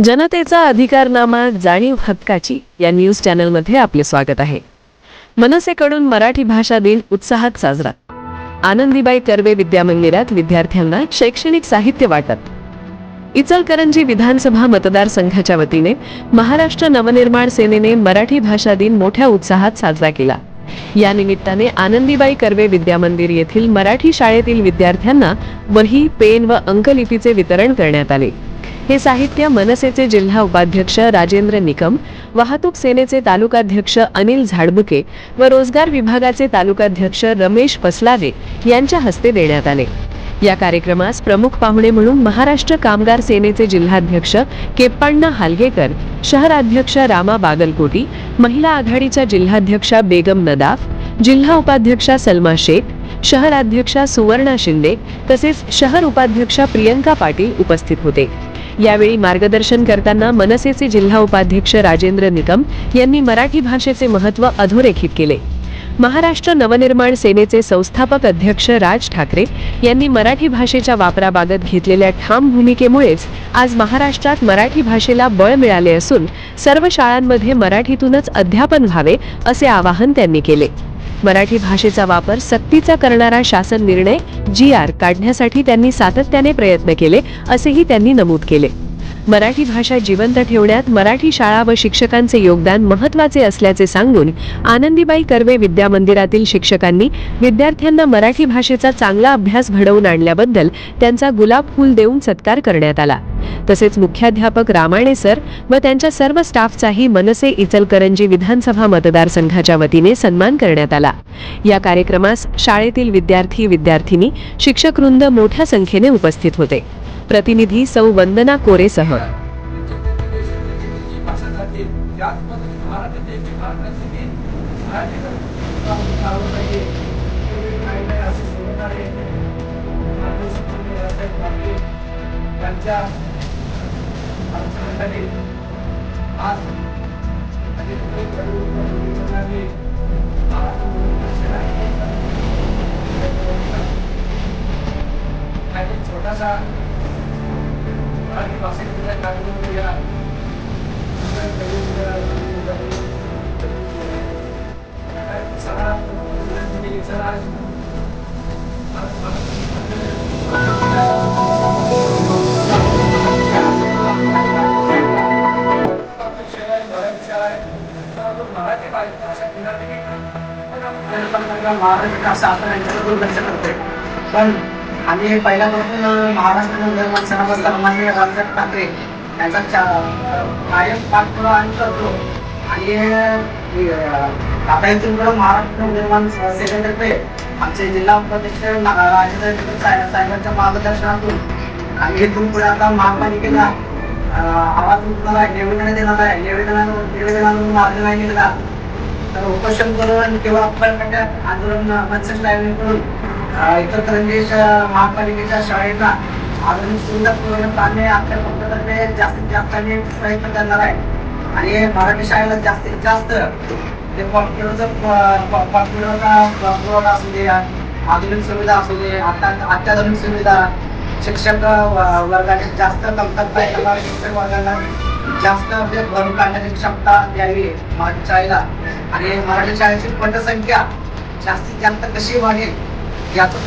जनतेचा अधिकारनामा जाणीव हक्काची या न्यूज चॅनलमध्ये आपले स्वागत आहे। मनसेकडून मराठी भाषा दिन उत्साहात साजरा। आनंदीबाई कर्वे विद्यामंदिरात विद्यार्थ्यांना शैक्षणिक साहित्य वाटप। इचलकरंजी विधानसभा मतदारसंघाच्या वतीने महाराष्ट्र नवनिर्माण सेनेने मराठी भाषा दिन मोठ्या उत्साहात साजरा केला। या निमित्ताने आनंदीबाई कर्वे विद्यामंदिर येथील मराठी शाळेतील विद्यार्थ्यांना वही, पेन व अंकलिपीचे वितरण करण्यात आले। हे साहित्य मनसेचे जिल्हा उपाध्यक्ष राजेंद्र निकम, वाहतूक सेनेचे तालुकाध्यक्ष अनिल झाडबुके व रोजगार विभागाचे तालुकाध्यक्ष रमेश पसलावे यांच्या हस्ते देण्यात आले। या कार्यक्रमास प्रमुख पाहुणे म्हणून महाराष्ट्र कामगार सेनेचे जिल्हाध्यक्ष केप्पाण्णा हालगेकर, शहराध्यक्ष रामा बागलकोटी, महिला आघाडीच्या जिल्हाध्यक्षा बेगम नदाफ, जिल्हा उपाध्यक्षा सलमा शेख, शहराध्यक्षा सुवर्णा शिंदे तसेच शहर उपाध्यक्षा प्रियंका पाटील उपस्थित होते। यावेळी मार्गदर्शन करताना मनसेचे जिल्हा उपाध्यक्ष राजेंद्र निकम यांनी मराठी भाषेचे महत्त्व अधोरेखित केले। महाराष्ट्र नवनिर्माण सेनेचे संस्थापक अध्यक्ष राज ठाकरे यांनी मराठी भाषेच्या वापराबाबत घेतलेल्या ठाम भूमिकेमुळेच आज महाराष्ट्रात मराठी भाषेला बळ मिळाले असून सर्व शाळांमध्ये मराठीतूनच अध्यापन व्हावे असे आवाहन त्यांनी केले। मराठी भाषेचा वापर सक्तीचा करणारा शासन निर्णय GR काढण्यासाठी त्यांनी सातत्याने प्रयत्न केले असेही त्यांनी नमूद केले। मराठी भाषा जिवंत ठेवण्यात मराठी शाळा व शिक्षकांचे योगदान महत्त्वाचे असल्याचे सांगून आनंदीबाई कर्वे विद्यामंदिरातील शिक्षकांनी विद्यार्थ्यांना मराठी भाषेचा चांगला अभ्यास घडवून आणल्याबद्दल त्यांचा गुलाब फूल देऊन सत्कार करण्यात आला। तसेच मुख्याध्यापक रामाणे सर व त्यांच्या सर्व स्टाफचाही मनसे इचलकरंजी विधानसभा मतदारसंघाच्या वतीने सन्मान करण्यात आला। या कार्यक्रमास शाळेतील विद्यार्थी विद्यार्थिनी शिक्षकवृंद मोठ्या संख्येने उपस्थित होते। प्रतिनिधी सौ वंदना कोरेसह छोटासा पण आणि पहिल्यापासून महाराष्ट्र नवनिर्माण सेनेचा सन्माननीय राज ठाकरे यांचा कायम पाठपुरावा आम्ही करतो। आणि आता इथून महाराष्ट्र नवनिर्माण सेनेतर्फे आमचे जिल्हा उपाध्यक्ष राजेंद्र साहेबांच्या मार्गदर्शनातून आम्ही इथून पुढे आता महापालिकेला आवाज उठवणार आहे, निवेदन देणार आहे। निवेदनावरून मार्ग नाही निघाला तर उपोषण करून किंवा आंदोलन मनसे करून इचलकरंजी महापालिकेच्या शाळेला आधुनिक सुविधा पुरवण्यात आणणे आपल्या पक्षातर्फे जास्तीत जास्त प्रयत्न करणार आहे। आणि मराठी शाळेला जास्तीत जास्त पुरवठा असू दे, आधुनिक सुविधा असू दे, अत्याधुनिक सुविधा, शिक्षक वर्गाने जास्त कमतरता येणाऱ्या शिक्षक वर्गाला जास्त भरून काढण्याची क्षमता द्यावी मराठी शाळेला। आणि मराठी शाळेची पटसंख्या जास्तीत जास्त कशी वाढेल याचं